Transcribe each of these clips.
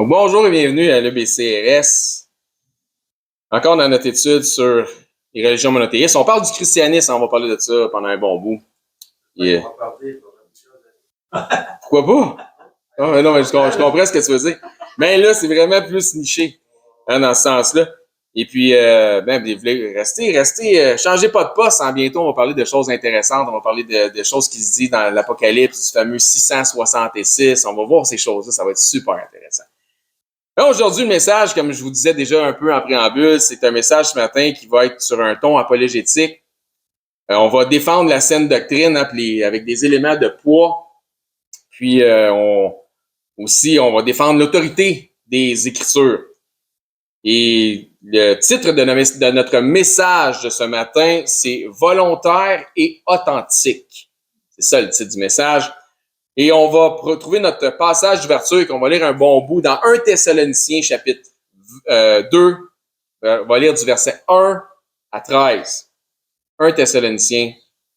Donc, bonjour et bienvenue à l'EBCRS. Encore dans notre étude sur les religions monothéistes. On parle du christianisme, on va parler de ça pendant un bon bout. Yeah. Pourquoi pas? Oh, non, mais je comprends ce que tu veux dire. Mais là, c'est vraiment plus niché dans ce sens-là. Et puis, vous voulez rester, changez pas de poste. Bientôt, on va parler de choses intéressantes. On va parler de choses qui se disent dans l'Apocalypse, du fameux 666. On va voir ces choses-là, ça va être super intéressant. Là, aujourd'hui, le message, comme je vous disais déjà un peu en préambule, c'est un message ce matin qui va être sur un ton apologétique. On va défendre la saine doctrine avec des éléments de poids. Puis, on va défendre l'autorité des Écritures. Et le titre de notre message de ce matin, c'est « Volontaire et authentique ». C'est ça le titre du message. Et on va retrouver notre passage d'ouverture et qu'on va lire un bon bout dans 1 Thessaloniciens chapitre 2. On va lire du verset 1 à 13. 1 Thessaloniciens.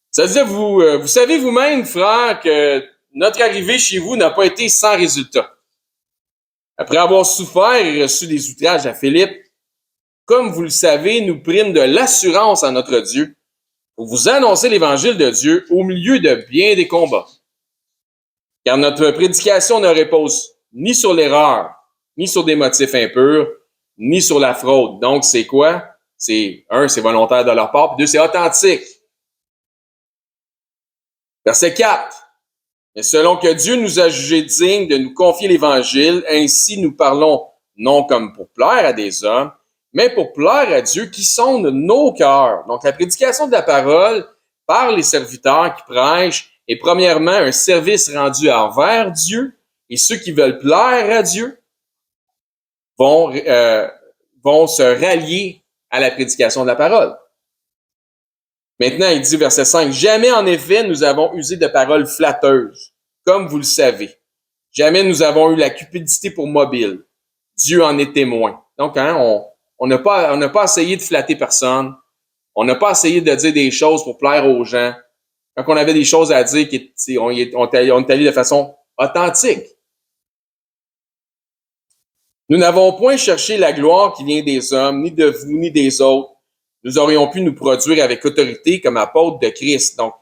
Ça veut dire, vous savez vous-même, frères, que notre arrivée chez vous n'a pas été sans résultat. Après avoir souffert et reçu des outrages à Philippe, comme vous le savez, nous prîmes de l'assurance à notre Dieu pour vous annoncer l'évangile de Dieu au milieu de bien des combats. Car notre prédication ne repose ni sur l'erreur, ni sur des motifs impurs, ni sur la fraude. Donc, c'est quoi? C'est volontaire de leur part, puis 2, c'est authentique. Verset 4. Mais selon que Dieu nous a jugés dignes de nous confier l'Évangile, ainsi nous parlons non comme pour plaire à des hommes, mais pour plaire à Dieu qui sonde nos cœurs. Donc, la prédication de la parole par les serviteurs qui prêchent est premièrement un service rendu envers Dieu, et ceux qui veulent plaire à Dieu vont se rallier à la prédication de la parole. Maintenant, il dit, verset 5, « Jamais en effet nous avons usé de paroles flatteuses, comme vous le savez. Jamais nous avons eu la cupidité pour mobile. Dieu en est témoin. » Donc, on n'a pas essayé de flatter personne. On n'a pas essayé de dire des choses pour plaire aux gens. Quand on avait des choses à dire, on est allé de façon authentique. Nous n'avons point cherché la gloire qui vient des hommes, ni de vous, ni des autres. Nous aurions pu nous produire avec autorité comme apôtres de Christ. Donc,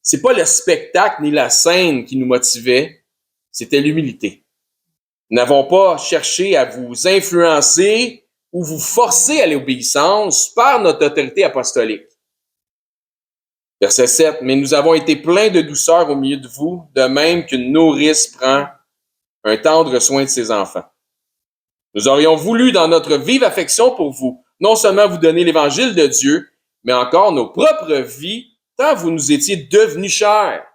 c'est pas le spectacle ni la scène qui nous motivait, c'était l'humilité. Nous n'avons pas cherché à vous influencer ou vous forcer à l'obéissance par notre autorité apostolique. Verset 7. « Mais nous avons été pleins de douceur au milieu de vous, de même qu'une nourrice prend un tendre soin de ses enfants. Nous aurions voulu, dans notre vive affection pour vous, non seulement vous donner l'évangile de Dieu, mais encore nos propres vies, tant vous nous étiez devenus chers.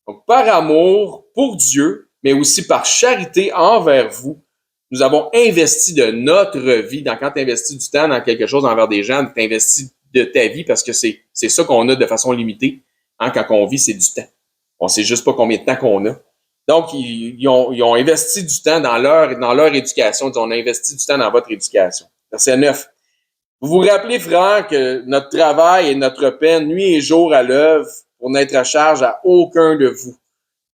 Donc, par amour pour Dieu, mais aussi par charité envers vous, nous avons investi de notre vie. Quand tu investis du temps dans quelque chose envers des gens, tu investis de ta vie parce que c'est ça qu'on a de façon limitée. Quand on vit, c'est du temps. On sait juste pas combien de temps qu'on a. Donc, ils ont investi du temps dans leur éducation. On a investi du temps dans votre éducation. Verset 9. Vous vous rappelez, frères, que notre travail et notre peine, nuit et jour à l'œuvre, pour n'être à charge à aucun de vous.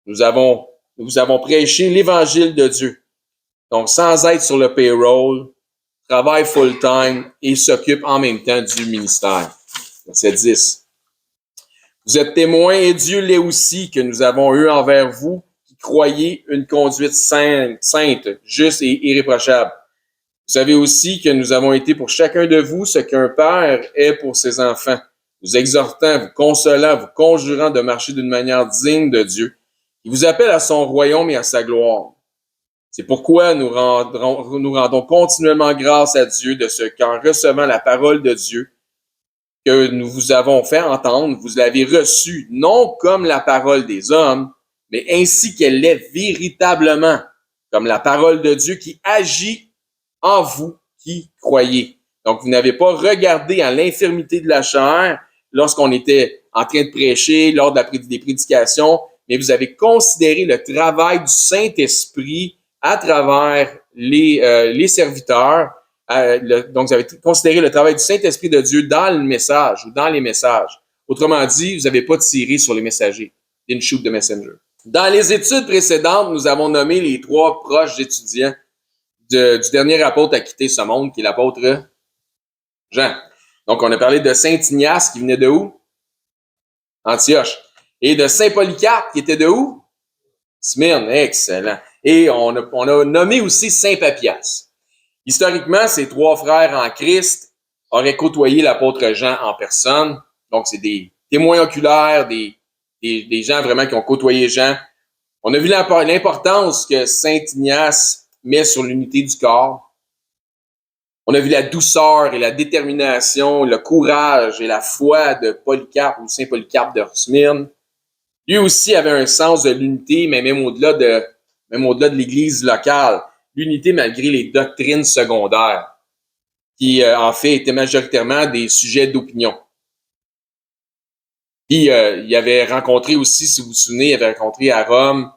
Nous avons prêché l'évangile de Dieu. Donc, sans être sur le payroll, travaille full-time et s'occupe en même temps du ministère. Verset 10. Vous êtes témoins, et Dieu l'est aussi, que nous avons eu envers vous, qui croyez une conduite sainte, juste et irréprochable. Vous savez aussi que nous avons été pour chacun de vous ce qu'un père est pour ses enfants, vous exhortant, vous consolant, vous conjurant de marcher d'une manière digne de Dieu. Il vous appelle à son royaume et à sa gloire. C'est pourquoi nous rendons continuellement grâce à Dieu de ce qu'en recevant la parole de Dieu que nous vous avons fait entendre, vous l'avez reçue non comme la parole des hommes, mais ainsi qu'elle l'est véritablement, comme la parole de Dieu qui agit en vous qui croyez. Donc, vous n'avez pas regardé à l'infirmité de la chair lorsqu'on était en train de prêcher, lors des prédications, mais vous avez considéré le travail du Saint-Esprit à travers les serviteurs. Donc, vous avez considéré le travail du Saint-Esprit de Dieu dans le message ou dans les messages. Autrement dit, vous n'avez pas tiré sur les messagers. Didn't shoot the messenger. Dans les études précédentes, nous avons nommé les 3 proches étudiants du dernier apôtre à quitter ce monde, qui est l'apôtre Jean. Donc, on a parlé de Saint Ignace, qui venait de où? Antioche. Et de Saint Polycarpe, qui était de où? Smyrne. Excellent. Et on a nommé aussi Saint Papias. Historiquement, ces trois frères en Christ auraient côtoyé l'apôtre Jean en personne. Donc, c'est des témoins oculaires, des gens vraiment qui ont côtoyé Jean. On a vu l'importance que Saint Ignace met sur l'unité du corps. On a vu la douceur et la détermination, le courage et la foi de Polycarpe ou Saint Polycarpe de Smyrne. Lui aussi avait un sens de l'unité, mais même au-delà de l'Église locale. L'unité malgré les doctrines secondaires, qui en fait étaient majoritairement des sujets d'opinion. Puis il avait rencontré aussi, si vous vous souvenez, il avait rencontré à Rome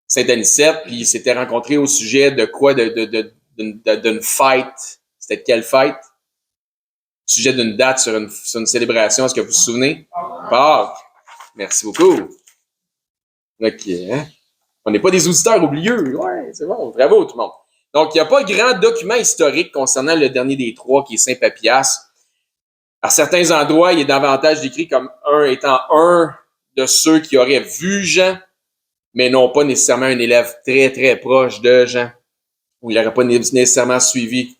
Saint Anicette, puis il s'était rencontré au sujet de quoi? D'une fête. C'était quelle fête? Au sujet d'une date sur une célébration, est-ce que vous vous souvenez? Pâques. Merci beaucoup. OK, hein? On n'est pas des auditeurs oublieux. Ouais, c'est bon. Bravo tout le monde. Donc, il n'y a pas grand document historique concernant le dernier des trois, qui est Saint Papias. À certains endroits, il est davantage décrit comme étant un de ceux qui auraient vu Jean, mais non pas nécessairement un élève très, très proche de Jean, ou il n'aurait pas nécessairement suivi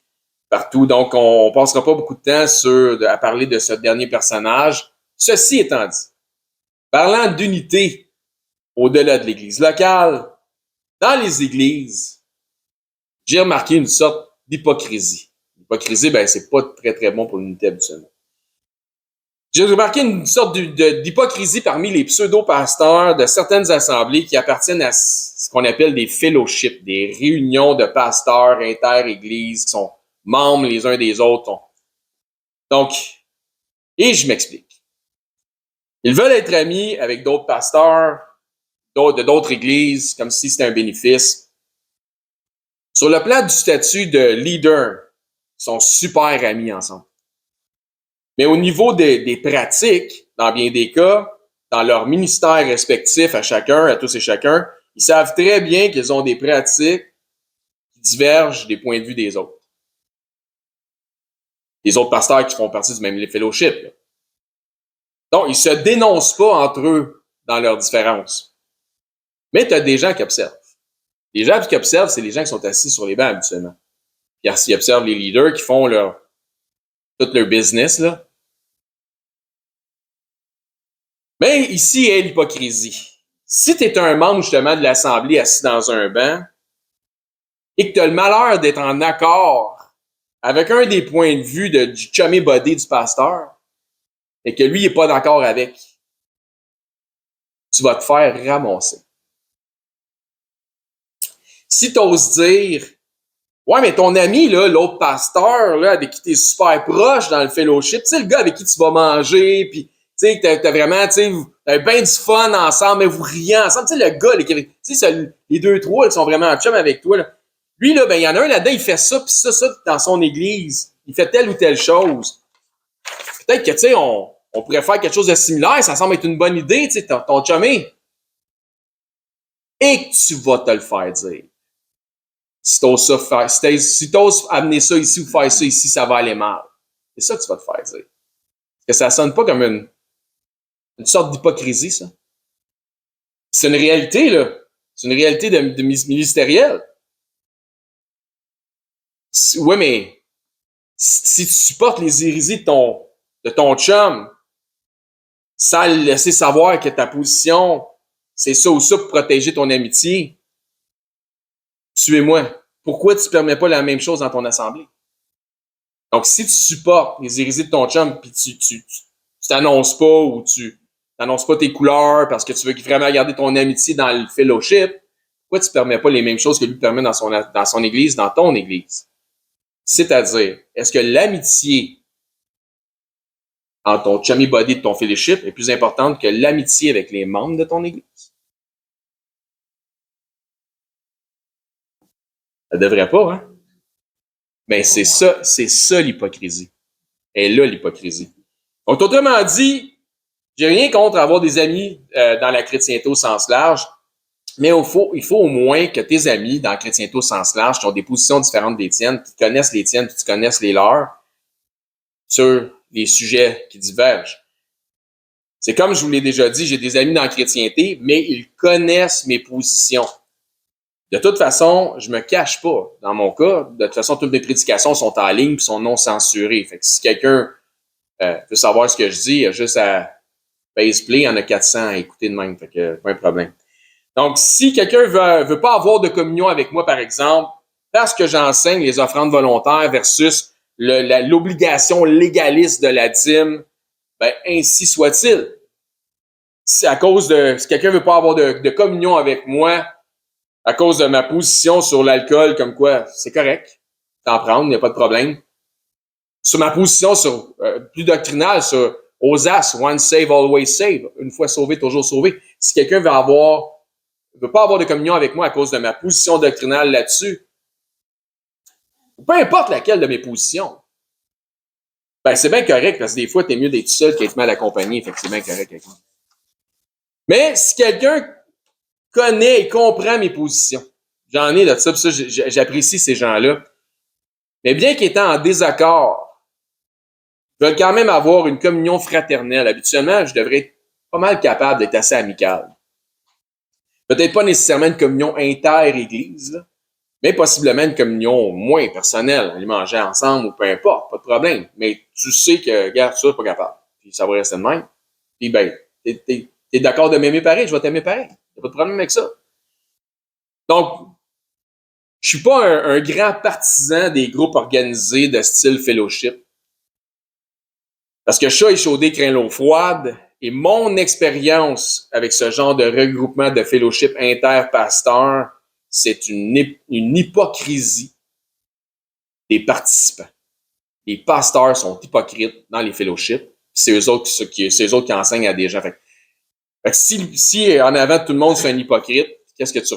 partout. Donc, on ne passera pas beaucoup de temps à parler de ce dernier personnage. Ceci étant dit, parlant d'unité au-delà de l'Église locale, dans les églises, j'ai remarqué une sorte d'hypocrisie. L'hypocrisie, c'est pas très, très bon pour l'unité habituellement. J'ai remarqué une sorte d'hypocrisie parmi les pseudo-pasteurs de certaines assemblées qui appartiennent à ce qu'on appelle des fellowships, des réunions de pasteurs inter-églises qui sont membres les uns des autres. Donc, et je m'explique. Ils veulent être amis avec d'autres pasteurs, de d'autres églises, comme si c'était un bénéfice. Sur le plan du statut de leader, ils sont super amis ensemble. Mais au niveau des pratiques, dans bien des cas, dans leur ministère respectif à chacun, à tous et chacun, ils savent très bien qu'ils ont des pratiques qui divergent des points de vue des autres. Les autres pasteurs qui font partie du même fellowship. Là. Donc, ils se dénoncent pas entre eux dans leurs différences. Mais tu as des gens qui observent. Les gens qui observent, c'est les gens qui sont assis sur les bancs habituellement. Puis ils observent les leaders qui font tout leur business, là. Mais ici est l'hypocrisie. Si tu es un membre justement de l'Assemblée assis dans un banc et que tu as le malheur d'être en accord avec un des points de vue du chummy body du pasteur et que lui n'est pas d'accord avec, tu vas te faire ramasser. Si tu oses dire « Ouais, mais ton ami, là, l'autre pasteur, là, avec qui tu es super proche dans le fellowship, tu sais, le gars avec qui tu vas manger, puis tu sais, t'as vraiment, tu sais, t'as bien du fun ensemble, mais vous riez ensemble. Tu sais, le gars, tu sais, les deux, trois, qui sont vraiment en chum avec toi, là. Lui, là, il y en a un là-dedans, il fait ça, puis ça, dans son église. Il fait telle ou telle chose. Peut-être que, tu sais, on pourrait faire quelque chose de similaire, ça semble être une bonne idée, tu sais, ton chumé. Et que tu vas te le faire dire. Si t'oses amener ça ici ou faire ça ici, ça va aller mal. C'est ça que tu vas te faire dire. Est-ce que ça sonne pas comme une sorte d'hypocrisie, ça? C'est une réalité, là. C'est une réalité de ministérielle. Oui, mais si tu supportes les hérésies de ton chum, sans le laisser savoir que ta position, c'est ça ou ça pour protéger ton amitié, suis-moi. Pourquoi tu ne permets pas la même chose dans ton assemblée? Donc, si tu supportes les hérésies de ton chum, puis tu t'annonces pas ou tu n'annonces pas tes couleurs parce que tu veux vraiment garder ton amitié dans le fellowship, pourquoi tu ne permets pas les mêmes choses que lui permet dans son église, dans ton église? C'est-à-dire, est-ce que l'amitié entre ton chummy body de ton fellowship est plus importante que l'amitié avec les membres de ton église? Ça devrait pas, hein? Mais c'est ça l'hypocrisie. Et là, l'hypocrisie. Donc, autrement dit, j'ai rien contre avoir des amis dans la chrétienté au sens large. Mais il faut au moins que tes amis, dans la chrétienté au sens large, qui ont des positions différentes des tiennes, qui connaissent les tiennes, puis tu connaisses les leurs, sur les sujets qui divergent. C'est comme je vous l'ai déjà dit, j'ai des amis dans la chrétienté, mais ils connaissent mes positions. De toute façon, je me cache pas. Dans mon cas, de toute façon, toutes mes prédications sont en ligne et sont non censurées. Fait que si quelqu'un veut savoir ce que je dis, il y a juste à Faceplay, il y en a 400 à écouter de même. Fait que pas un problème. Donc, si quelqu'un veut pas avoir de communion avec moi, par exemple, parce que j'enseigne les offrandes volontaires versus l'obligation légaliste de la dîme, ben, ainsi soit-il. Si à cause de, si quelqu'un veut pas avoir de communion avec moi, à cause de ma position sur l'alcool, comme quoi, c'est correct. T'en prendre, il n'y a pas de problème. Sur ma position sur plus doctrinale, sur OSAS, once save, always save. Une fois sauvé, toujours sauvé. Si quelqu'un veut pas avoir de communion avec moi à cause de ma position doctrinale là-dessus, peu importe laquelle de mes positions, ben c'est bien correct, parce que des fois, t'es mieux d'être tout seul qu'être mal accompagné, fait que c'est bien correct avec moi. Mais si quelqu'un connaît et comprend mes positions, j'en ai de ça, puis ça, j'apprécie ces gens-là, mais bien qu'étant en désaccord, ils veulent quand même avoir une communion fraternelle. Habituellement, je devrais être pas mal capable d'être assez amical. Peut-être pas nécessairement une communion inter-église, là, mais possiblement une communion moins personnelle, aller manger ensemble ou peu importe, pas de problème. Mais tu sais que, regarde, ça, pas capable. Puis ça va rester de même. Puis ben, t'es d'accord de m'aimer pareil, je vais t'aimer pareil. Y'a pas de problème avec ça. Donc, je suis pas un grand partisan des groupes organisés de style fellowship. Parce que chat échaudé craint l'eau froide, et mon expérience avec ce genre de regroupement de fellowship inter-pasteur, c'est une hypocrisie des participants. Les pasteurs sont hypocrites dans les fellowships, c'est eux autres qui enseignent à des gens. Fait que si en avant tout le monde c'est un hypocrite, qu'est-ce que tu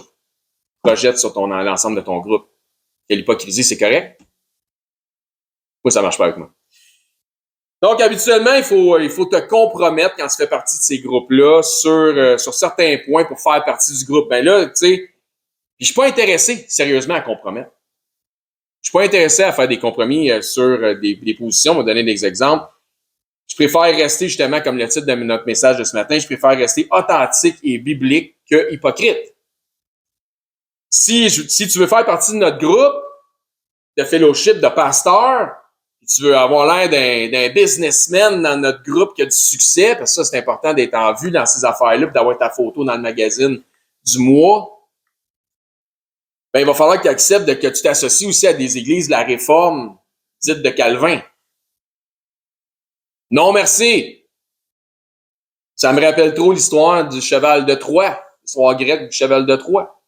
projettes sur l'ensemble de ton groupe? Que l'hypocrisie, c'est correct? Moi, ça marche pas avec moi. Donc, habituellement, il faut te compromettre quand tu fais partie de ces groupes-là sur certains points pour faire partie du groupe. Ben là, tu sais, puis je suis pas intéressé, sérieusement, à compromettre. Je suis pas intéressé à faire des compromis sur des positions. On va donner des exemples. Je préfère rester, justement, comme le titre de notre message de ce matin, je préfère rester authentique et biblique que hypocrite. Si tu veux faire partie de notre groupe de fellowship de pasteurs, tu veux avoir l'air d'un businessman dans notre groupe qui a du succès, parce que ça, c'est important d'être en vue dans ces affaires-là, puis d'avoir ta photo dans le magazine du mois, ben, il va falloir que tu acceptes que tu t'associes aussi à des églises de la Réforme dite de Calvin. Non, merci. Ça me rappelle trop l'histoire du cheval de Troie, l'histoire grecque du cheval de Troie.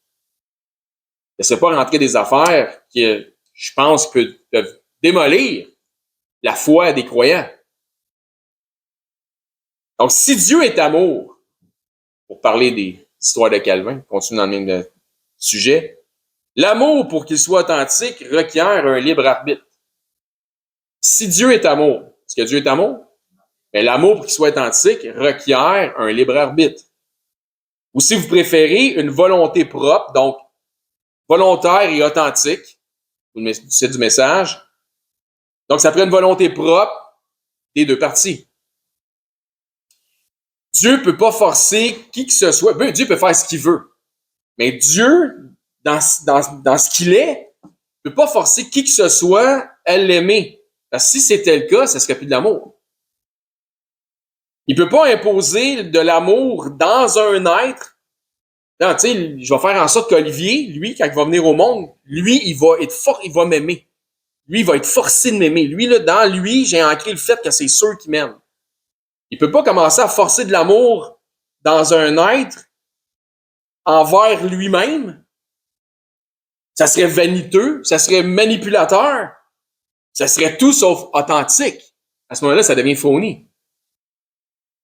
Laissez pas rentrer des affaires qui, je pense, peuvent démolir la foi des croyants. Donc, si Dieu est amour, pour parler des histoires de Calvin, continue dans le même sujet, l'amour, pour qu'il soit authentique, requiert un libre arbitre. Si Dieu est amour, est-ce que Dieu est amour? Mais l'amour, pour qu'il soit authentique, requiert un libre arbitre. Ou si vous préférez, une volonté propre, donc volontaire et authentique, c'est du message. Donc, ça prend une volonté propre des deux parties. Dieu ne peut pas forcer qui que ce soit. Dieu peut faire ce qu'il veut. Mais Dieu, dans ce qu'il est, ne peut pas forcer qui que ce soit à l'aimer. Parce que si c'était le cas, ça serait plus de l'amour. Il ne peut pas imposer de l'amour dans un être. Non, tu sais, je vais faire en sorte qu'Olivier, lui, quand il va venir au monde, lui, il va être fort, il va m'aimer. Lui, il va être forcé de m'aimer. Lui, là, dans lui, j'ai ancré le fait que c'est sûr qu'il m'aime. Il peut pas commencer à forcer de l'amour dans un être envers lui-même. Ça serait vaniteux, ça serait manipulateur, ça serait tout sauf authentique. À ce moment-là, ça devient phony.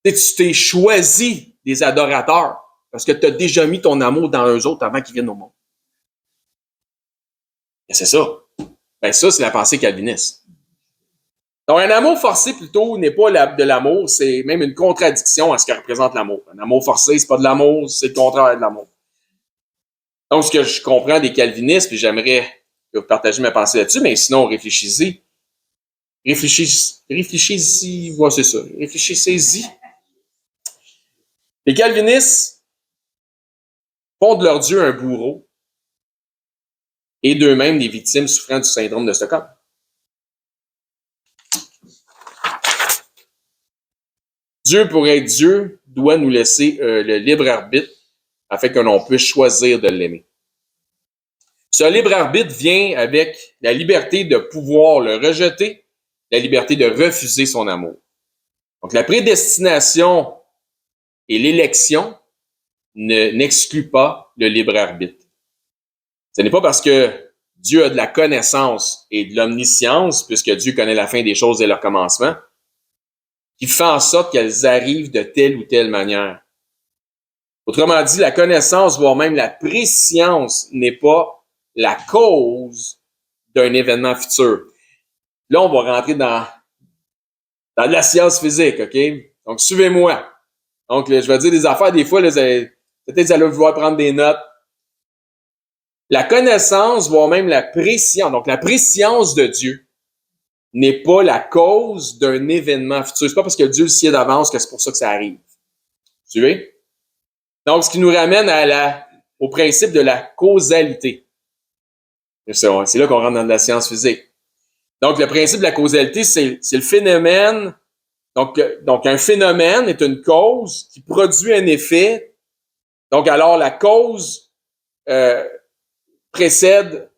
Tu t'es choisi des adorateurs parce que tu as déjà mis ton amour dans eux autres avant qu'ils viennent au monde. Et c'est ça. Ben ça, c'est la pensée calviniste. Donc, un amour forcé, plutôt, n'est pas de l'amour, c'est même une contradiction à ce que représente l'amour. Un amour forcé, c'est pas de l'amour, c'est le contraire de l'amour. Donc, ce que je comprends des calvinistes, puis j'aimerais partager ma pensée là-dessus, mais sinon, réfléchissez-y. Réfléchissez-y, ouais, c'est ça. Réfléchissez-y. Les calvinistes font de leur Dieu un bourreau et d'eux-mêmes des victimes souffrant du syndrome de Stockholm. Dieu, pour être Dieu, doit nous laisser le libre arbitre afin que l'on puisse choisir de l'aimer. Ce libre arbitre vient avec la liberté de pouvoir le rejeter, la liberté de refuser son amour. Donc, la prédestination et l'élection n'excluent pas le libre arbitre. Ce n'est pas parce que Dieu a de la connaissance et de l'omniscience, puisque Dieu connaît la fin des choses et leur commencement, qu'il fait en sorte qu'elles arrivent de telle ou telle manière. Autrement dit, la connaissance, voire même la préscience, n'est pas la cause d'un événement futur. Là, on va rentrer dans de la science physique, OK? Donc, suivez-moi. Donc, là, je vais dire des affaires, des fois, là, peut-être vous allez vouloir prendre des notes. La connaissance, voire même la préscience, donc la préscience de Dieu, n'est pas la cause d'un événement futur. C'est pas parce que Dieu le sait d'avance que c'est pour ça que ça arrive. Suivez? Donc, ce qui nous ramène au principe de la causalité. C'est là qu'on rentre dans de la science physique. Donc, le principe de la causalité, c'est le phénomène. Donc, un phénomène est une cause qui produit un effet. Donc, alors, la cause précède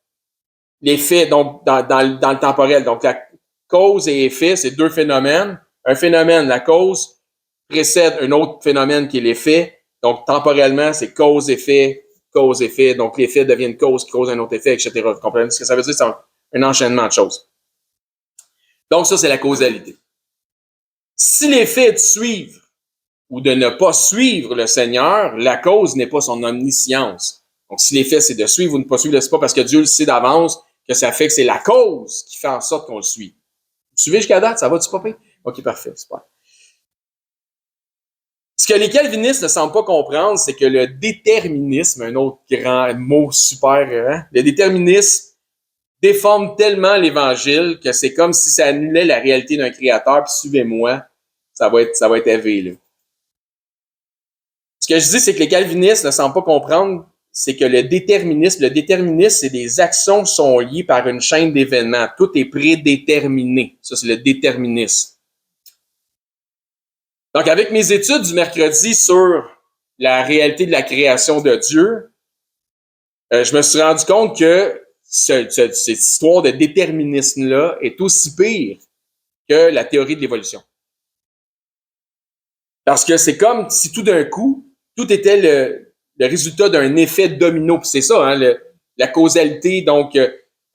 l'effet, donc, dans le temporel. Donc, la cause et effet, c'est deux phénomènes. Un phénomène, la cause, précède un autre phénomène qui est l'effet. Donc, temporellement, c'est cause-effet, cause-effet. Donc, l'effet devient une cause qui cause un autre effet, etc. Vous comprenez ce que ça veut dire? C'est un enchaînement de choses. Donc, ça, c'est la causalité. Si l'effet est de suivre ou de ne pas suivre le Seigneur, la cause n'est pas son omniscience. Donc, si l'effet, c'est de suivre ou de ne pas suivre, c'est pas parce que Dieu le sait d'avance que ça fait que c'est la cause qui fait en sorte qu'on le suit. Vous suivez jusqu'à date? Ça va-tu, papa? OK, parfait, super. Ce que les calvinistes ne semblent pas comprendre, c'est que le déterminisme, un autre grand mot super, hein? Le déterminisme déforme tellement l'Évangile que c'est comme si ça annulait la réalité d'un créateur, puis suivez-moi, ça va être élevé, là. Ce que je dis, c'est que les calvinistes ne semblent pas comprendre, c'est que le déterminisme, c'est des actions qui sont liées par une chaîne d'événements. Tout est prédéterminé. Ça, c'est le déterminisme. Donc, avec mes études du mercredi sur la réalité de la création de Dieu, je me suis rendu compte que cette histoire de déterminisme-là est aussi pire que la théorie de l'évolution. Parce que c'est comme si tout d'un coup, tout était le résultat d'un effet domino. Puis c'est ça, hein, la causalité, donc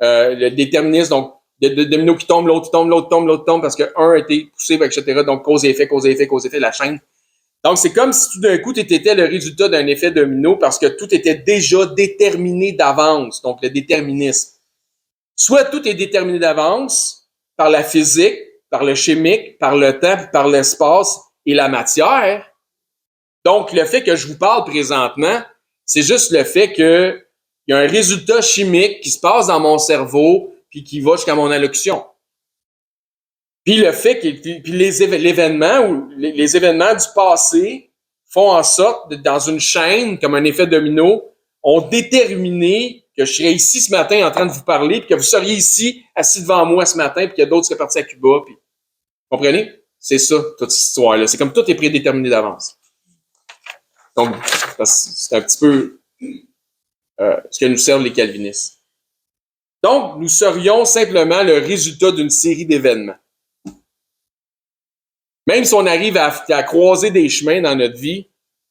le déterminisme, donc de domino qui tombe, l'autre tombe, l'autre tombe, l'autre tombe, parce que un a été poussé, etc. Donc cause et effet, cause et effet, cause et effet, la chaîne. Donc c'est comme si tout d'un coup, tout était le résultat d'un effet domino parce que tout était déjà déterminé d'avance, donc le déterminisme. Soit tout est déterminé d'avance par la physique, par le chimique, par le temps, par l'espace et la matière. Donc, le fait que je vous parle présentement, c'est juste le fait qu'il y a un résultat chimique qui se passe dans mon cerveau puis qui va jusqu'à mon allocution. Puis le fait que les événements du passé font en sorte, dans une chaîne, comme un effet domino, ont déterminé que je serais ici ce matin en train de vous parler, puis que vous seriez ici, assis devant moi ce matin, puis que d'autres seraient partis à Cuba. Puis, comprenez? C'est ça, toute cette histoire-là. C'est comme tout est prédéterminé d'avance. Donc, c'est un petit peu ce que nous servent les calvinistes. Donc, nous serions simplement le résultat d'une série d'événements. Même si on arrive à croiser des chemins dans notre vie,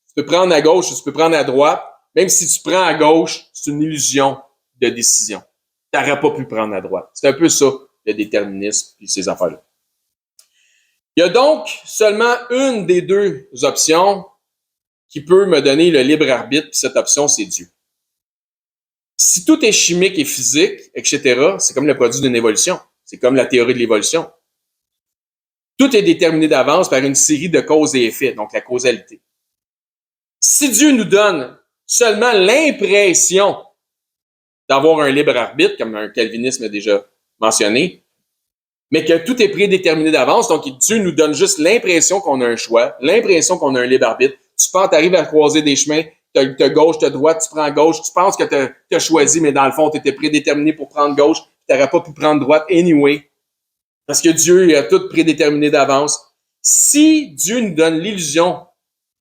tu peux prendre à gauche ou tu peux prendre à droite. Même si tu prends à gauche, c'est une illusion de décision. Tu n'aurais pas pu prendre à droite. C'est un peu ça, le déterminisme et ces affaires-là. Il y a donc seulement une des deux options qui peut me donner le libre arbitre, puis cette option, c'est Dieu. Si tout est chimique et physique, etc., c'est comme le produit d'une évolution. C'est comme la théorie de l'évolution. Tout est déterminé d'avance par une série de causes et effets, donc la causalité. Si Dieu nous donne seulement l'impression d'avoir un libre arbitre, comme un calvinisme a déjà mentionné, mais que tout est prédéterminé d'avance. Donc, Dieu nous donne juste l'impression qu'on a un choix, l'impression qu'on a un libre arbitre. Tu penses, tu arrives à croiser des chemins, tu as gauche, tu as droite, tu prends gauche, tu penses que tu as choisi, mais dans le fond, tu étais prédéterminé pour prendre gauche, tu n'aurais pas pu prendre droite anyway. Parce que Dieu a tout prédéterminé d'avance. Si Dieu nous donne l'illusion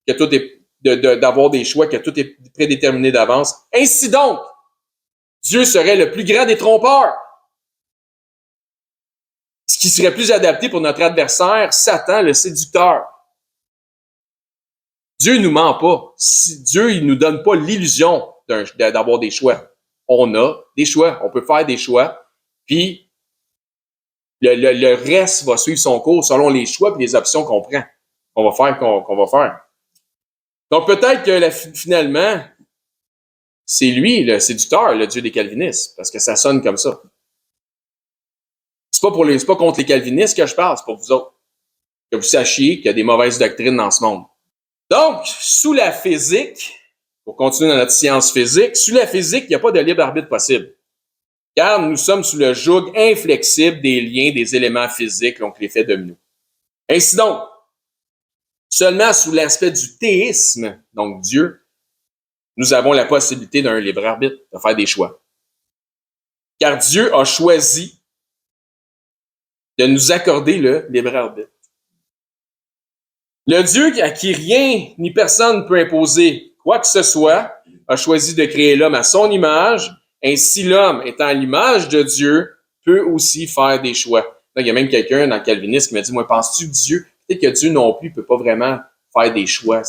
que tout est d'avoir des choix, que tout est prédéterminé d'avance, ainsi donc, Dieu serait le plus grand des trompeurs. Ce qui serait plus adapté pour notre adversaire, Satan, le séducteur. Dieu nous ment pas. Dieu, il nous donne pas l'illusion d'avoir des choix. On a des choix. On peut faire des choix. Puis, le reste va suivre son cours selon les choix et les options qu'on prend, qu'on va faire. Donc, peut-être que finalement, c'est lui, le séducteur, le Dieu des calvinistes, parce que ça sonne comme ça. C'est pas contre les calvinistes que je parle, c'est pour vous autres. Que vous sachiez qu'il y a des mauvaises doctrines dans ce monde. Donc, sous la physique, pour continuer dans notre science physique, sous la physique, il n'y a pas de libre arbitre possible. Car nous sommes sous le joug inflexible des liens des éléments physiques, donc l'effet domino. Ainsi donc, seulement sous l'aspect du théisme, donc Dieu, nous avons la possibilité d'un libre arbitre, de faire des choix. Car Dieu a choisi de nous accorder le libre arbitre. Le Dieu à qui rien ni personne ne peut imposer quoi que ce soit a choisi de créer l'homme à son image. Ainsi, l'homme, étant à l'image de Dieu, peut aussi faire des choix. Là, il y a même quelqu'un dans le calvinisme qui m'a dit, moi, penses-tu que Dieu, peut-être que Dieu non plus ne peut pas vraiment faire des choix.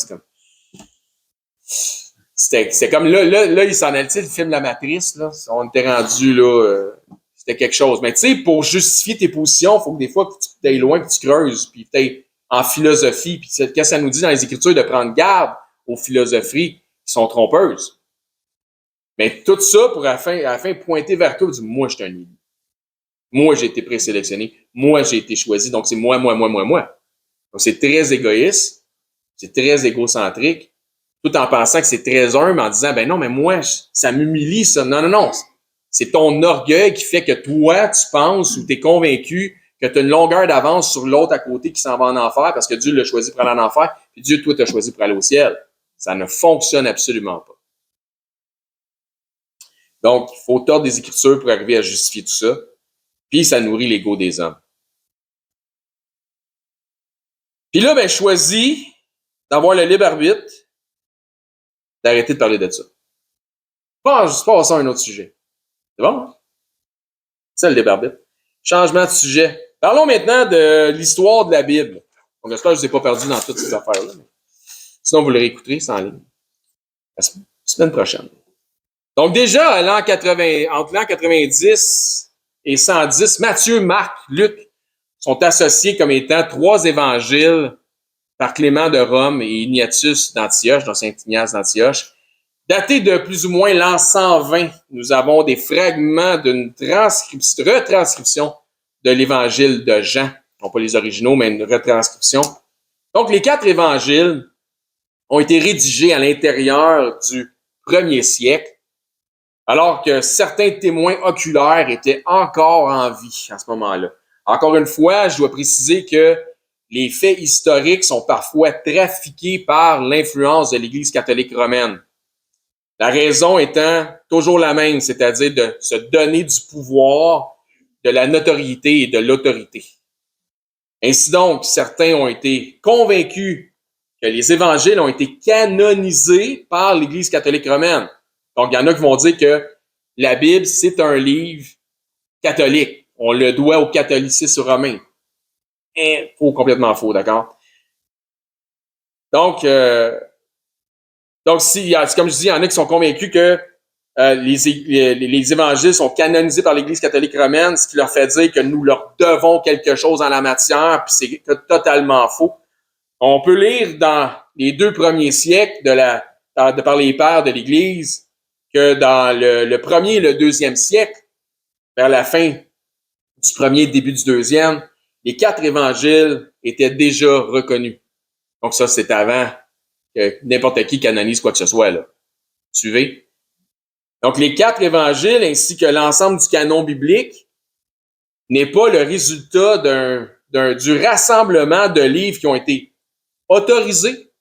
C'est comme là, il s'en allait, tu sais, le film La Matrice, là, on était rendu là, c'était quelque chose. Mais tu sais, pour justifier tes positions, il faut que des fois, que tu ailles loin, que tu creuses, puis peut-être en philosophie, puis qu'est-ce que ça nous dit dans les Écritures de prendre garde aux philosophies qui sont trompeuses. Mais tout ça pour à la fin pointer vers toi, dire, moi, je suis un élu. Moi, j'ai été présélectionné. Moi, j'ai été choisi. Donc, c'est moi. Donc, c'est très égoïste. C'est très égocentrique. Tout en pensant que c'est très humble, en disant, ben non, mais moi, ça m'humilie, ça. Non. C'est ton orgueil qui fait que toi, tu penses ou tu es convaincu que tu as une longueur d'avance sur l'autre à côté qui s'en va en enfer parce que Dieu l'a choisi pour aller en enfer, puis Dieu, toi, t'a choisi pour aller au ciel. Ça ne fonctionne absolument pas. Donc, il faut tordre des Écritures pour arriver à justifier tout ça. Puis, ça nourrit l'ego des hommes. Puis là, ben, choisis d'avoir le libre arbitre, d'arrêter de parler de ça. Passons à un autre sujet. C'est bon? Hein? C'est le libre arbitre. Changement de sujet. Parlons maintenant de l'histoire de la Bible. Donc, j'espère que je ne vous ai pas perdu dans toutes ces affaires-là. Sinon, vous le réécouterez, c'est en ligne. La semaine prochaine. Donc, déjà, entre l'an 90 et 110, Matthieu, Marc, Luc sont associés comme étant trois évangiles par Clément de Rome et Ignatius d'Antioche, donc Saint Ignace d'Antioche. Datés de plus ou moins l'an 120, nous avons des fragments d'une retranscription de l'évangile de Jean. Non pas les originaux, mais une retranscription. Donc, les quatre évangiles ont été rédigés à l'intérieur du 1er siècle, alors que certains témoins oculaires étaient encore en vie à ce moment-là. Encore une fois, je dois préciser que les faits historiques sont parfois trafiqués par l'influence de l'Église catholique romaine. La raison étant toujours la même, c'est-à-dire de se donner du pouvoir, de la notoriété et de l'autorité. Ainsi donc, certains ont été convaincus que les évangiles ont été canonisés par l'Église catholique romaine. Donc, il y en a qui vont dire que la Bible, c'est un livre catholique. On le doit au catholicisme romain. Complètement faux, d'accord? Donc, c'est comme je dis, il y en a qui sont convaincus que les évangiles sont canonisés par l'Église catholique romaine, ce qui leur fait dire que nous leur devons quelque chose en la matière, puis c'est totalement faux. On peut lire dans les 2 premiers siècles par les pères de l'Église que dans le 1er et le 2e siècle, vers la fin du 1er, début du 2e, les 4 évangiles étaient déjà reconnus. Donc ça, c'est avant que n'importe qui canonise quoi que ce soit, là. Suivez? Donc, les 4 évangiles ainsi que l'ensemble du canon biblique n'est pas le résultat du rassemblement de livres qui ont été autorisés,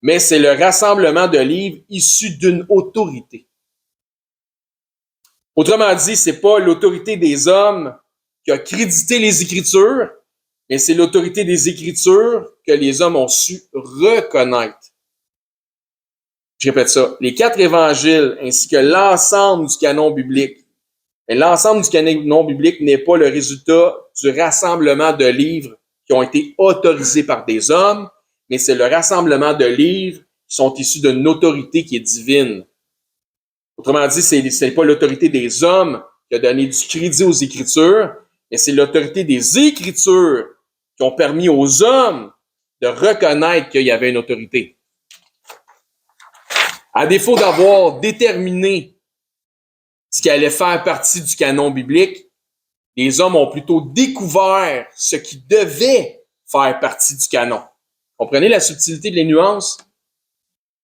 mais c'est le rassemblement de livres issus d'une autorité. Autrement dit, c'est pas l'autorité des hommes qui a crédité les Écritures, mais c'est l'autorité des Écritures que les hommes ont su reconnaître. Je répète ça. Les 4 évangiles ainsi que l'ensemble du canon biblique. Mais l'ensemble du canon biblique n'est pas le résultat du rassemblement de livres qui ont été autorisés par des hommes, mais c'est le rassemblement de livres qui sont issus d'une autorité qui est divine. Autrement dit, c'est pas l'autorité des hommes qui a donné du crédit aux Écritures, mais c'est l'autorité des Écritures qui ont permis aux hommes de reconnaître qu'il y avait une autorité. À défaut d'avoir déterminé ce qui allait faire partie du canon biblique, les hommes ont plutôt découvert ce qui devait faire partie du canon. Comprenez la subtilité de les nuances?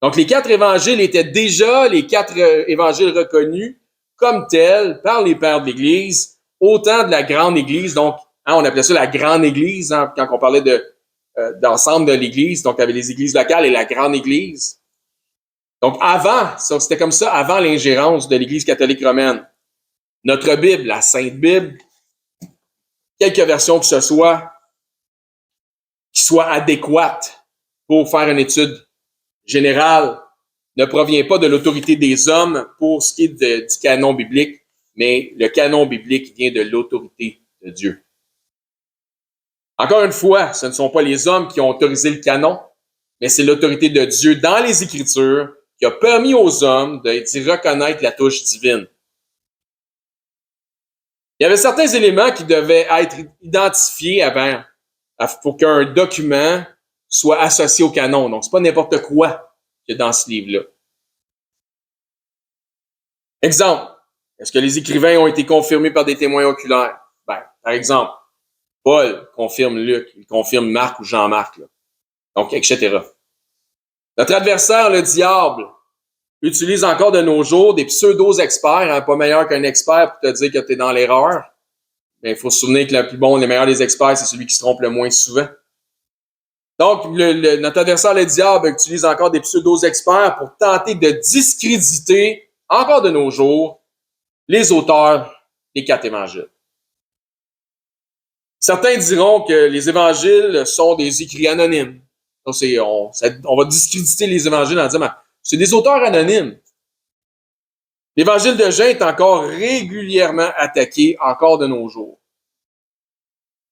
Donc, les 4 évangiles étaient déjà les 4 évangiles reconnus comme tels par les pères de l'Église, au temps de la grande Église. Donc, on appelait ça la grande Église quand on parlait d'ensemble de l'Église. Donc, il y avait les églises locales et la grande Église. Donc, avant, c'était comme ça, avant l'ingérence de l'Église catholique romaine. Notre Bible, la Sainte Bible, quelque version que ce soit, qui soit adéquate pour faire une étude générale, ne provient pas de l'autorité des hommes pour ce qui est du canon biblique, mais le canon biblique vient de l'autorité de Dieu. Encore une fois, ce ne sont pas les hommes qui ont autorisé le canon, mais c'est l'autorité de Dieu dans les Écritures qui a permis aux hommes d'y reconnaître la touche divine. Il y avait certains éléments qui devaient être identifiés avant pour qu'un document soit associé au canon. Donc, c'est pas n'importe quoi qu'il y a dans ce livre-là. Exemple, est-ce que les écrivains ont été confirmés par des témoins oculaires? Par exemple, Paul confirme Luc, il confirme Marc ou Jean-Marc. Là. Donc, etc. Notre adversaire, le diable, utilise encore de nos jours des pseudo-experts, pas meilleur qu'un expert pour te dire que tu es dans l'erreur. Mais il faut se souvenir que le plus bon, le meilleur des experts, c'est celui qui se trompe le moins souvent. Donc, notre adversaire, le diable, utilise encore des pseudo-experts pour tenter de discréditer, encore de nos jours, les auteurs des 4 évangiles. Certains diront que les évangiles sont des écrits anonymes. Donc, on va discréditer les évangiles en disant, c'est des auteurs anonymes. L'évangile de Jean est encore régulièrement attaqué, encore de nos jours.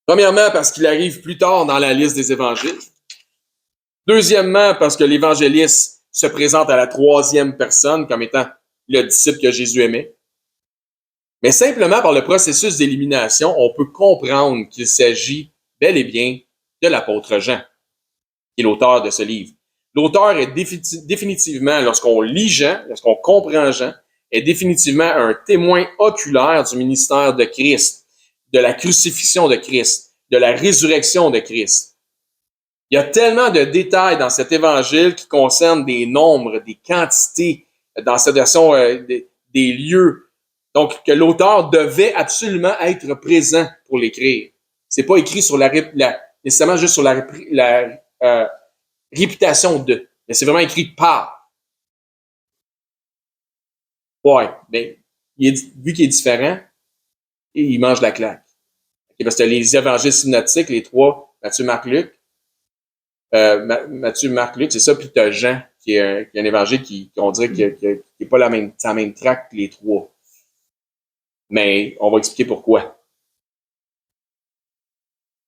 Premièrement, parce qu'il arrive plus tard dans la liste des évangiles. Deuxièmement, parce que l'évangéliste se présente à la 3e personne comme étant le disciple que Jésus aimait. Mais simplement par le processus d'élimination, on peut comprendre qu'il s'agit bel et bien de l'apôtre Jean, qui est l'auteur de ce livre. L'auteur est définitivement, lorsqu'on lit Jean, lorsqu'on comprend Jean, est définitivement un témoin oculaire du ministère de Christ, de la crucifixion de Christ, de la résurrection de Christ. Il y a tellement de détails dans cet évangile qui concernent des nombres, des quantités, dans cette version des lieux. Donc, que l'auteur devait absolument être présent pour l'écrire. C'est pas écrit sur nécessairement juste sur la réputation de, mais c'est vraiment écrit par. Ouais, mais vu qu'il est différent, il mange la claque. Okay, parce que les évangiles synoptiques, les 3, Matthieu, Marc, Luc, Matthieu, Marc, Luc, c'est ça, puis tu as Jean, qui est un évangile qu'on dirait qu'il n'est pas la même traque que les 3. Mais on va expliquer pourquoi.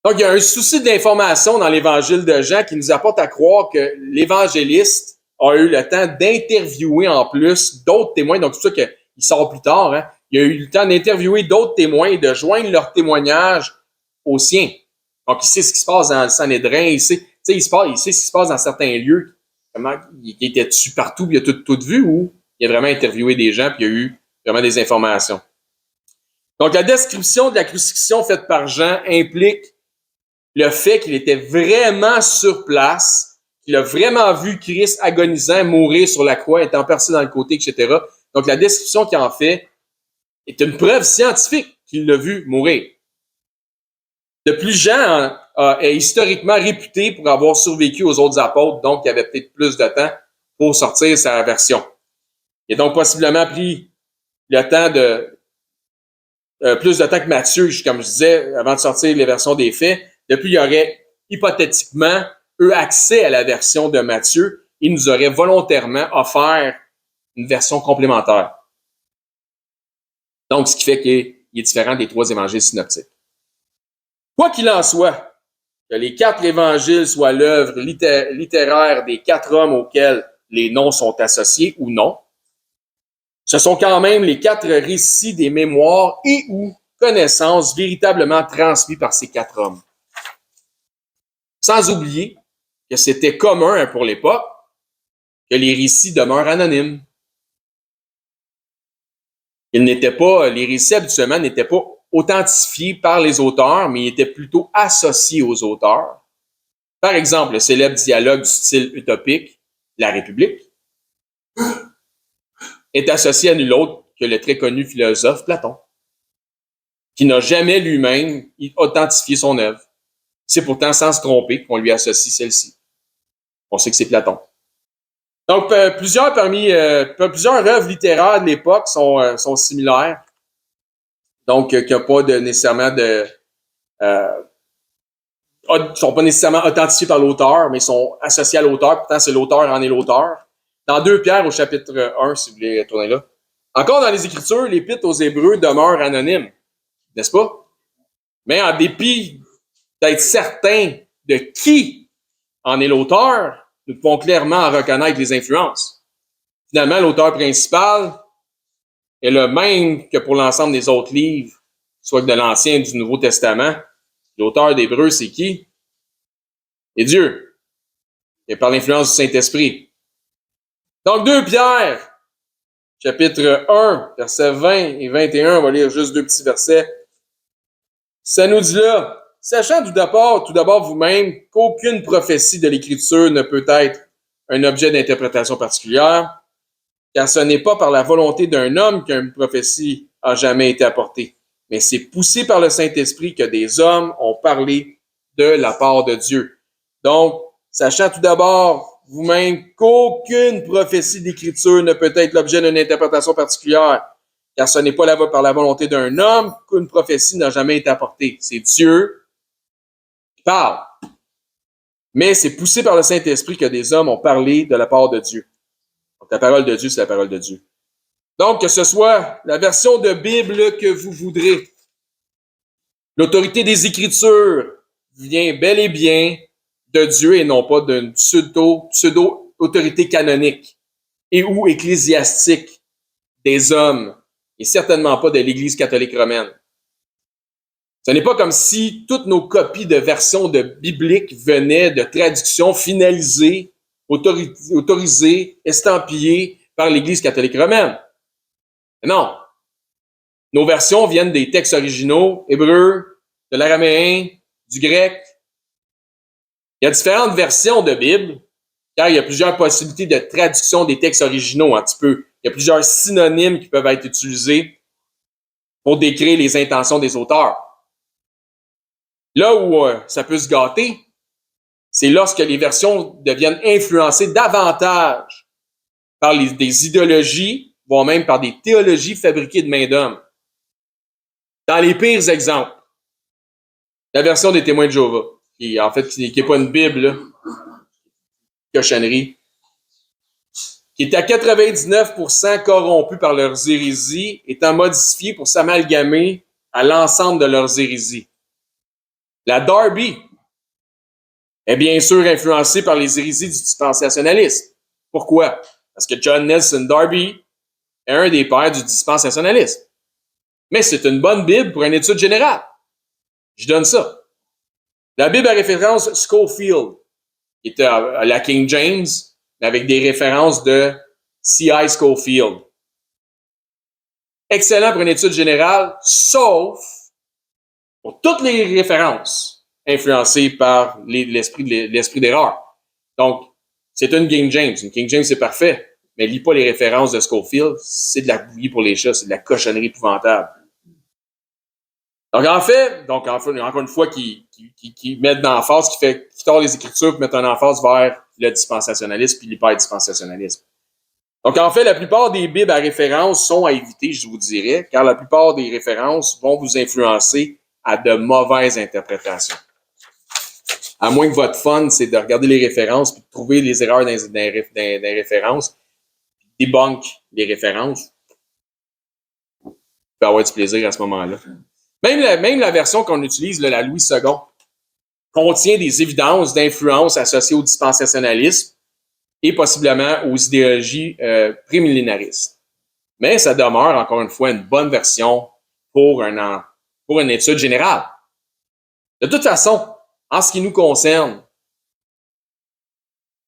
Donc, il y a un souci d'information dans l'évangile de Jean qui nous apporte à croire que l'évangéliste a eu le temps d'interviewer en plus d'autres témoins. Donc, c'est pour ça qu'il sort plus tard. Hein. Il a eu le temps d'interviewer d'autres témoins et de joindre leur témoignage aux siens. Donc, il sait ce qui se passe dans le Sanhédrin, il sait ce qui se passe dans certains lieux. Comment il était dessus partout, puis il a tout vu, ou il a vraiment interviewé des gens, puis il y a eu vraiment des informations. Donc, la description de la crucifixion faite par Jean implique le fait qu'il était vraiment sur place, qu'il a vraiment vu Christ agonisant, mourir sur la croix, étant percé dans le côté, etc. Donc, la description qu'il en fait est une preuve scientifique qu'il l'a vu mourir. De plus, Jean est historiquement réputé pour avoir survécu aux autres apôtres, donc il avait peut-être plus de temps pour sortir sa version. Il a donc possiblement pris le temps plus de temps que Matthieu, comme je disais, avant de sortir les versions des faits. Depuis, il y aurait hypothétiquement eu accès à la version de Matthieu. Il nous aurait volontairement offert une version complémentaire. Donc, ce qui fait qu'il est différent des 3 évangiles synoptiques. Quoi qu'il en soit, que les 4 évangiles soient l'œuvre littéraire des 4 hommes auxquels les noms sont associés ou non, ce sont quand même les 4 récits des mémoires et ou connaissances véritablement transmis par ces 4 hommes. Sans oublier que c'était commun pour l'époque que les récits demeurent anonymes. Les récits habituellement n'étaient pas authentifiés par les auteurs, mais ils étaient plutôt associés aux auteurs. Par exemple, le célèbre dialogue du style utopique, La République, est associé à nul autre que le très connu philosophe Platon, qui n'a jamais lui-même authentifié son œuvre. C'est pourtant sans se tromper qu'on lui associe celle-ci. On sait que c'est Platon. Donc, plusieurs œuvres littéraires de l'époque sont similaires. Donc, qui n'ont pas nécessairement sont pas nécessairement authentifiés par l'auteur, mais sont associés à l'auteur. Pourtant, c'est l'auteur en est l'auteur. Dans 2 Pierre au chapitre 1, si vous voulez tourner là. Encore dans les Écritures, l'épître aux Hébreux demeure anonyme, n'est-ce pas? Mais en dépit d'être certain de qui en est l'auteur, nous pouvons clairement en reconnaître les influences. Finalement, l'auteur principal est le même que pour l'ensemble des autres livres, soit de l'Ancien et du Nouveau Testament. L'auteur d'Hébreux, c'est qui? C'est Dieu. Et par l'influence du Saint-Esprit. Donc, 2 Pierre, chapitre 1, versets 20 et 21, on va lire juste 2 petits versets. Ça nous dit là, sachant tout d'abord vous-même qu'aucune prophétie de l'Écriture ne peut être un objet d'interprétation particulière, car ce n'est pas par la volonté d'un homme qu'une prophétie a jamais été apportée, mais c'est poussé par le Saint-Esprit que des hommes ont parlé de la part de Dieu. Donc, sachant tout d'abord vous-même qu'aucune prophétie d'Écriture ne peut être l'objet d'une interprétation particulière, car ce n'est pas par la volonté d'un homme qu'une prophétie n'a jamais été apportée. C'est Dieu qui parle. Mais c'est poussé par le Saint-Esprit que des hommes ont parlé de la part de Dieu. Donc, la parole de Dieu, c'est la parole de Dieu. Donc, que ce soit la version de Bible que vous voudrez, l'autorité des Écritures vient bel et bien de Dieu et non pas d'une pseudo-autorité canonique et ou ecclésiastique des hommes et certainement pas de l'Église catholique romaine. Ce n'est pas comme si toutes nos copies de versions de bibliques venaient de traductions finalisées, autorisées, estampillées par l'Église catholique romaine. Non. Nos versions viennent des textes originaux, hébreux, de l'araméen, du grec. Il y a différentes versions de Bible, car il y a plusieurs possibilités de traduction des textes originaux un petit peu. Il y a plusieurs synonymes qui peuvent être utilisés pour décrire les intentions des auteurs. Là où ça peut se gâter, c'est lorsque les versions deviennent influencées davantage par des idéologies, voire même par des théologies fabriquées de main d'homme. Dans les pires exemples, la version des Témoins de Jéhovah, qui n'est pas une Bible, là, cochonnerie, qui est à 99% corrompue par leurs hérésies, étant modifiée pour s'amalgamer à l'ensemble de leurs hérésies. La Darby est bien sûr influencée par les hérésies du dispensationalisme. Pourquoi? Parce que John Nelson Darby est un des pères du dispensationalisme. Mais c'est une bonne Bible pour une étude générale. Je donne ça. La Bible à référence Scofield, qui est à la King James, avec des références de C.I. Scofield. Excellent pour une étude générale, sauf pour toutes les références influencées par l'esprit d'erreur. Donc, C'est une King James. Une King James, c'est parfait. Mais lis pas les références de Scofield. C'est de la bouillie pour les chats. C'est de la cochonnerie épouvantable. Donc, en fait, encore une fois, qui mettent d'emphase, qui tord les Écritures pour mettre un emphase vers le dispensationalisme puis l'hyper-dispensationalisme. Donc, en fait, la plupart des Bibles à référence sont à éviter, je vous dirais, car la plupart des références vont vous influencer à de mauvaises interprétations. À moins que votre fun, c'est de regarder les références puis de trouver les erreurs dans les références, débunk les références. Vous pouvez avoir du plaisir à ce moment-là. Même la version qu'on utilise, la Louis II, contient des évidences d'influence associées au dispensationalisme et possiblement aux idéologies prémillénaristes. Mais ça demeure, encore une fois, une bonne version pour une étude générale. De toute façon, en ce qui nous concerne,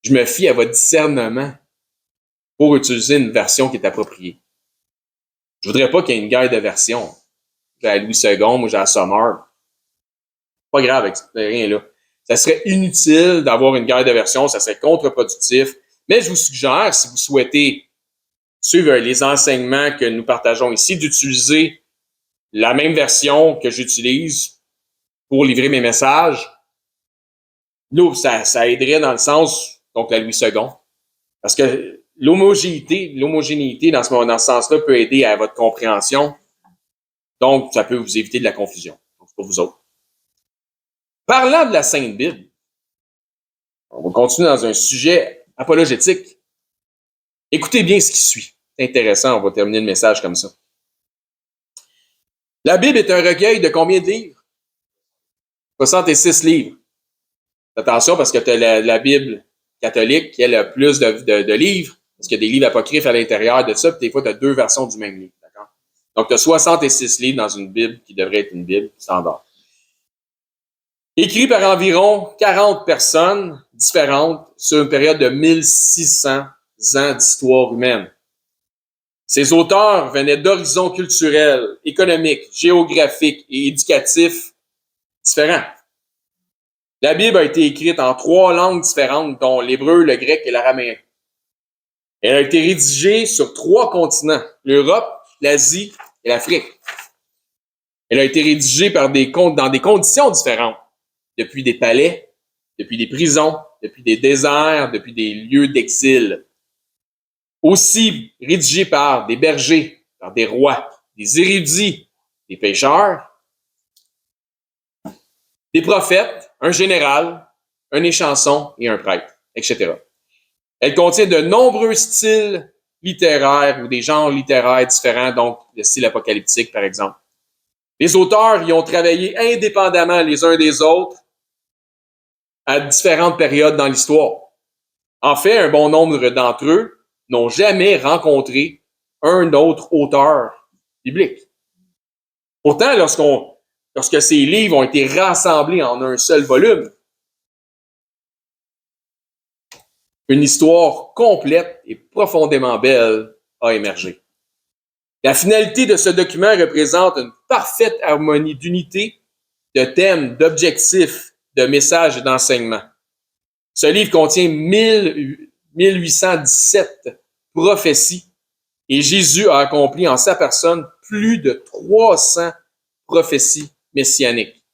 je me fie à votre discernement pour utiliser une version qui est appropriée. Je voudrais pas qu'il y ait une guerre de version. J'ai la Louis II, moi j'ai la Summer. Pas grave, rien là. Ça serait inutile d'avoir une guerre de version, ça serait contre-productif. Mais je vous suggère, si vous souhaitez suivre les enseignements que nous partageons ici, d'utiliser la même version que j'utilise pour livrer mes messages. Là, ça aiderait dans le sens, donc la Louis II. Parce que l'homogénéité dans ce sens-là peut aider à votre compréhension. Donc, ça peut vous éviter de la confusion. Donc, pour vous autres. Parlant de la Sainte Bible, on va continuer dans un sujet apologétique. Écoutez bien ce qui suit. C'est intéressant, on va terminer le message comme ça. La Bible est un recueil de combien de livres? 66 livres. Attention, parce que tu as la Bible catholique qui a le plus de livres, parce qu'il y a des livres apocryphes à l'intérieur de ça, puis des fois, tu as 2 versions du même livre. D'accord? Donc, tu as 66 livres dans une Bible qui devrait être une Bible standard. Écrit par environ 40 personnes différentes sur une période de 1600 ans d'histoire humaine. Ces auteurs venaient d'horizons culturels, économiques, géographiques et éducatifs différents. La Bible a été écrite en 3 langues différentes, dont l'hébreu, le grec et l'araméen. Elle a été rédigée sur 3 continents, l'Europe, l'Asie et l'Afrique. Elle a été rédigée dans des conditions différentes, depuis des palais, depuis des prisons, depuis des déserts, depuis des lieux d'exil. Aussi rédigée par des bergers, par des rois, des érudits, des pêcheurs, des prophètes, un général, un échanson et un prêtre, etc. Elle contient de nombreux styles littéraires ou des genres littéraires différents, donc le style apocalyptique, par exemple. Les auteurs y ont travaillé indépendamment les uns des autres à différentes périodes dans l'histoire. En fait, un bon nombre d'entre eux n'ont jamais rencontré un autre auteur biblique. Pourtant, lorsque ces livres ont été rassemblés en un seul volume, une histoire complète et profondément belle a émergé. La finalité de ce document représente une parfaite harmonie d'unité, de thèmes, d'objectifs, de messages et d'enseignements. Ce livre contient 1817 prophéties et Jésus a accompli en sa personne plus de 300 prophéties messianiques.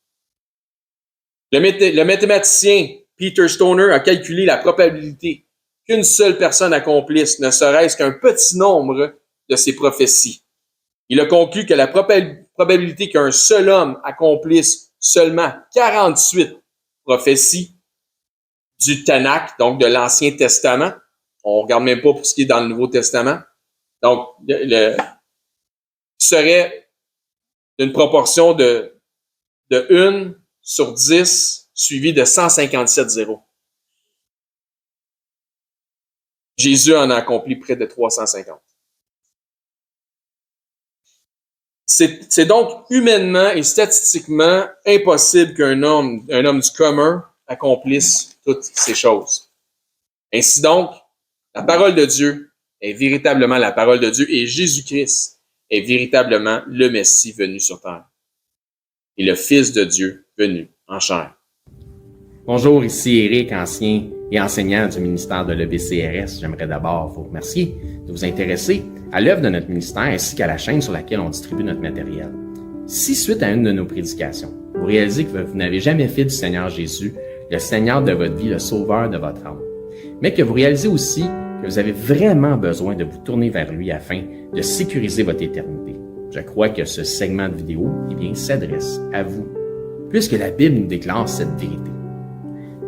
Le mathématicien Peter Stoner a calculé la probabilité qu'une seule personne accomplisse ne serait-ce qu'un petit nombre de ces prophéties. Il a conclu que la probabilité qu'un seul homme accomplisse seulement 48 prophéties du Tanakh, donc de l'Ancien Testament, on ne regarde même pas pour ce qui est dans le Nouveau Testament, donc serait d'une proportion de 1 sur 10 suivi de 157 zéros. Jésus en a accompli près de 350. C'est donc humainement et statistiquement impossible qu'un homme du commun accomplisse toutes ces choses. Ainsi donc, la parole de Dieu est véritablement la parole de Dieu et Jésus-Christ est véritablement le Messie venu sur terre et le Fils de Dieu venu en chair. Bonjour, ici Éric, ancien et enseignant du ministère de l'EBCRS, j'aimerais d'abord vous remercier de vous intéresser à l'œuvre de notre ministère ainsi qu'à la chaîne sur laquelle on distribue notre matériel. Si, suite à une de nos prédications, vous réalisez que vous n'avez jamais fait du Seigneur Jésus le Seigneur de votre vie, le Sauveur de votre âme, mais que vous réalisez aussi que vous avez vraiment besoin de vous tourner vers lui afin de sécuriser votre éternité, je crois que ce segment de vidéo s'adresse à vous, puisque la Bible nous déclare cette vérité.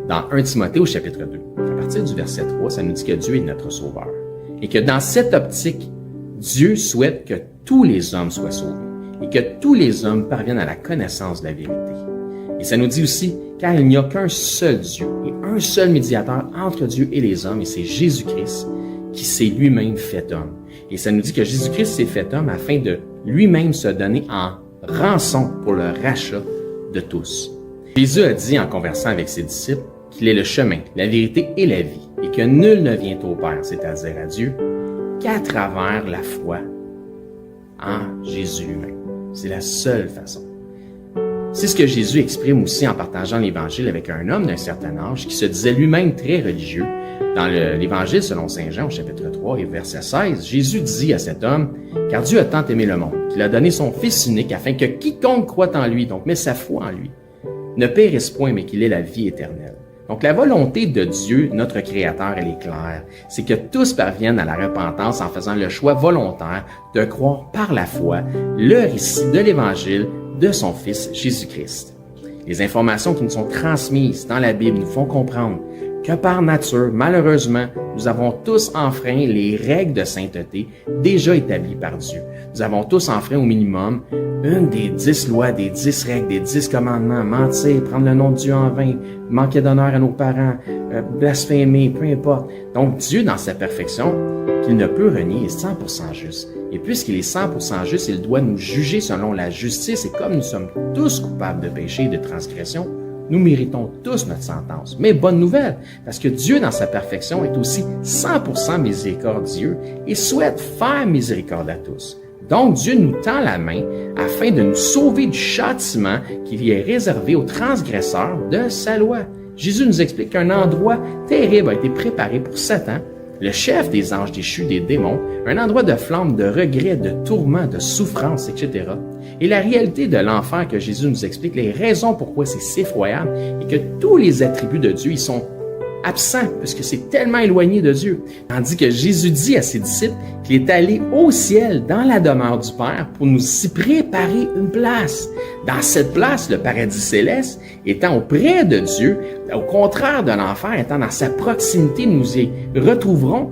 Dans 1 Timothée au chapitre 2, à partir du verset 3, ça nous dit que Dieu est notre Sauveur et que dans cette optique, Dieu souhaite que tous les hommes soient sauvés et que tous les hommes parviennent à la connaissance de la vérité. Et ça nous dit aussi, car il n'y a qu'un seul Dieu et un seul médiateur entre Dieu et les hommes, et c'est Jésus-Christ qui s'est lui-même fait homme. Et ça nous dit que Jésus-Christ s'est fait homme afin de lui-même se donner en rançon pour le rachat de tous. Jésus a dit en conversant avec ses disciples qu'il est le chemin, la vérité et la vie, et que nul ne vient au Père, c'est-à-dire à Dieu, qu'à travers la foi en Jésus lui-même. C'est la seule façon. C'est ce que Jésus exprime aussi en partageant l'Évangile avec un homme d'un certain âge qui se disait lui-même très religieux. Dans l'Évangile selon Saint Jean au chapitre 3 et verset 16, Jésus dit à cet homme « Car Dieu a tant aimé le monde, qu'il a donné son Fils unique afin que quiconque croit en lui, donc met sa foi en lui, ne périsse point, mais qu'il ait la vie éternelle. » Donc la volonté de Dieu, notre Créateur, elle est claire. C'est que tous parviennent à la repentance en faisant le choix volontaire de croire par la foi le récit de l'Évangile de son Fils Jésus-Christ. Les informations qui nous sont transmises dans la Bible nous font comprendre que par nature, malheureusement, nous avons tous enfreint les règles de sainteté déjà établies par Dieu. Nous avons tous enfreint au minimum une des 10 lois, des 10 règles, des 10 commandements, mentir, prendre le nom de Dieu en vain, manquer d'honneur à nos parents, blasphémer, peu importe. Donc Dieu, dans sa perfection, qu'il ne peut renier, est 100% juste. Et puisqu'il est 100% juste, il doit nous juger selon la justice. Et comme nous sommes tous coupables de péché et de transgression, nous méritons tous notre sentence. Mais bonne nouvelle, parce que Dieu, dans sa perfection, est aussi 100% miséricordieux et souhaite faire miséricorde à tous. Donc, Dieu nous tend la main afin de nous sauver du châtiment qui lui est réservé aux transgresseurs de sa loi. Jésus nous explique qu'un endroit terrible a été préparé pour Satan, le chef des anges déchus, des démons, un endroit de flamme, de regret, de tourment, de souffrance, etc. Et la réalité de l'enfer que Jésus nous explique, les raisons pourquoi c'est si effroyable, et que tous les attributs de Dieu, ils sont absents, parce que c'est tellement éloigné de Dieu. Tandis que Jésus dit à ses disciples qu'il est allé au ciel, dans la demeure du Père, pour nous y préparer une place. Dans cette place, le paradis céleste, étant auprès de Dieu, au contraire de l'enfer, étant dans sa proximité, nous y retrouverons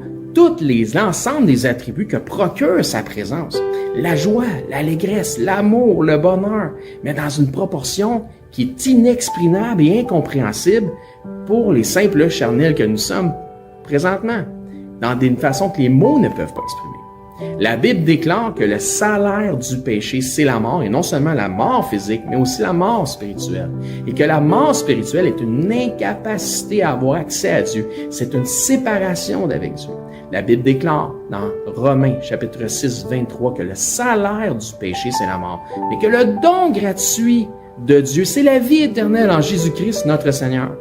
l'ensemble des attributs que procure sa présence. La joie, l'allégresse, l'amour, le bonheur, mais dans une proportion qui est inexprimable et incompréhensible pour les simples charnels que nous sommes présentement, dans une façon que les mots ne peuvent pas exprimer. La Bible déclare que le salaire du péché, c'est la mort, et non seulement la mort physique, mais aussi la mort spirituelle. Et que la mort spirituelle est une incapacité à avoir accès à Dieu. C'est une séparation d'avec Dieu. La Bible déclare dans Romains, chapitre 6, 23, que le salaire du péché, c'est la mort, mais que le don gratuit de Dieu, c'est la vie éternelle en Jésus-Christ, notre Seigneur.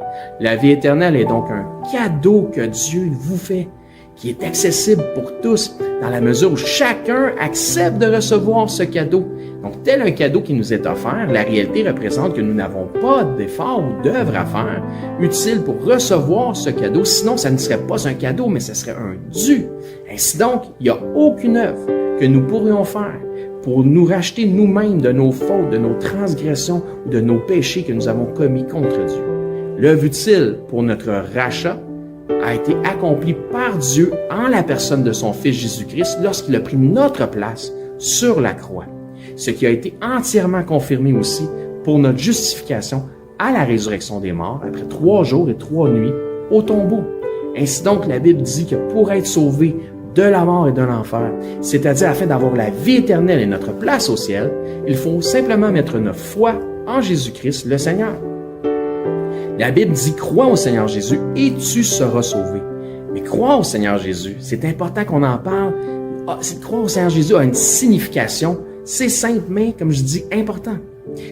La vie éternelle est donc un cadeau que Dieu vous fait, qui est accessible pour tous, dans la mesure où chacun accepte de recevoir ce cadeau. Donc, tel un cadeau qui nous est offert, la réalité représente que nous n'avons pas d'effort ou d'œuvre à faire utile pour recevoir ce cadeau. Sinon, ça ne serait pas un cadeau, mais ce serait un dû. Ainsi donc, il n'y a aucune œuvre que nous pourrions faire pour nous racheter nous-mêmes de nos fautes, de nos transgressions ou de nos péchés que nous avons commis contre Dieu. L'œuvre utile pour notre rachat a été accomplie par Dieu en la personne de son Fils Jésus-Christ lorsqu'il a pris notre place sur la croix. Ce qui a été entièrement confirmé aussi pour notre justification à la résurrection des morts après 3 jours et 3 nuits au tombeau. Ainsi donc, la Bible dit que pour être sauvé de la mort et de l'enfer, c'est-à-dire afin d'avoir la vie éternelle et notre place au ciel, il faut simplement mettre notre foi en Jésus-Christ, le Seigneur. La Bible dit « Crois au Seigneur Jésus et tu seras sauvé ». Mais croire au Seigneur Jésus, c'est important qu'on en parle. Croire au Seigneur Jésus a une signification. C'est simple, mais, comme je dis, important.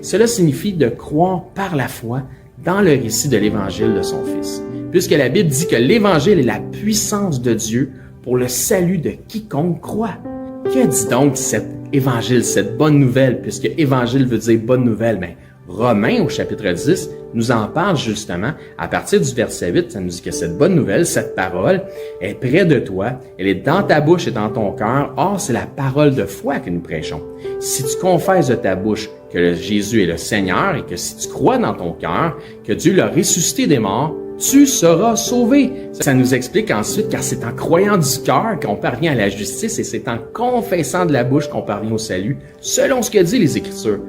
Cela signifie de croire par la foi dans le récit de l'Évangile de son Fils. Puisque la Bible dit que l'Évangile est la puissance de Dieu pour le salut de quiconque croit. Que dit donc cet Évangile, cette bonne nouvelle, puisque Évangile veut dire bonne nouvelle? Mais Romains, au chapitre 10, nous en parle justement. À partir du verset 8, ça nous dit que cette bonne nouvelle, cette parole, est près de toi, elle est dans ta bouche et dans ton cœur. Or, c'est la parole de foi que nous prêchons. Si tu confesses de ta bouche que Jésus est le Seigneur et que si tu crois dans ton cœur que Dieu l'a ressuscité des morts, tu seras sauvé. Ça nous explique ensuite, car c'est en croyant du cœur qu'on parvient à la justice et c'est en confessant de la bouche qu'on parvient au salut, selon ce que dit les Écritures.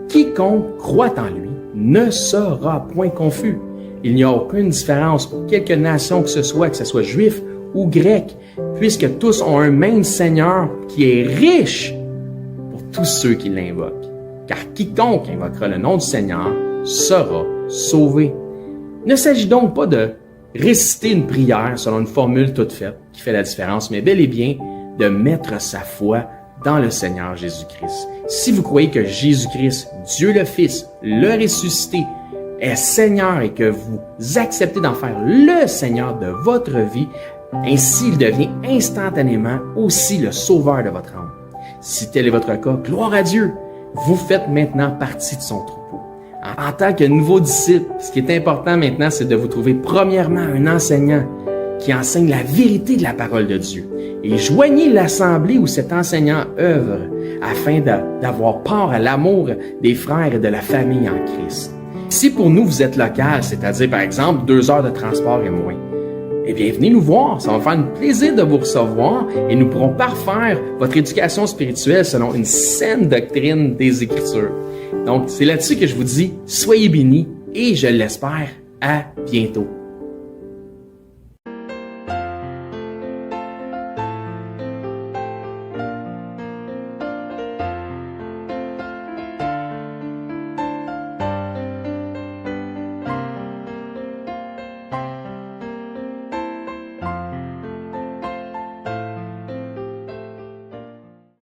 Quiconque croit en lui ne sera point confus. Il n'y a aucune différence pour quelque nation que ce soit juif ou grec, puisque tous ont un même Seigneur qui est riche pour tous ceux qui l'invoquent. Car quiconque invoquera le nom du Seigneur sera sauvé. Il ne s'agit donc pas de réciter une prière selon une formule toute faite qui fait la différence, mais bel et bien de mettre sa foi dans le Seigneur Jésus-Christ. Si vous croyez que Jésus-Christ, Dieu le Fils, le ressuscité, est Seigneur et que vous acceptez d'en faire le Seigneur de votre vie, ainsi il devient instantanément aussi le sauveur de votre âme. Si tel est votre cas, gloire à Dieu, vous faites maintenant partie de son troupeau. En tant que nouveau disciple, ce qui est important maintenant, c'est de vous trouver premièrement un enseignant qui enseigne la vérité de la parole de Dieu. Et joignez l'assemblée où cet enseignant œuvre afin d'avoir part à l'amour des frères et de la famille en Christ. Si pour nous vous êtes local, c'est-à-dire par exemple 2 heures de transport et moins, eh bien venez nous voir, ça va me faire un plaisir de vous recevoir et nous pourrons parfaire votre éducation spirituelle selon une saine doctrine des Écritures. Donc c'est là-dessus que je vous dis, soyez bénis et je l'espère, à bientôt.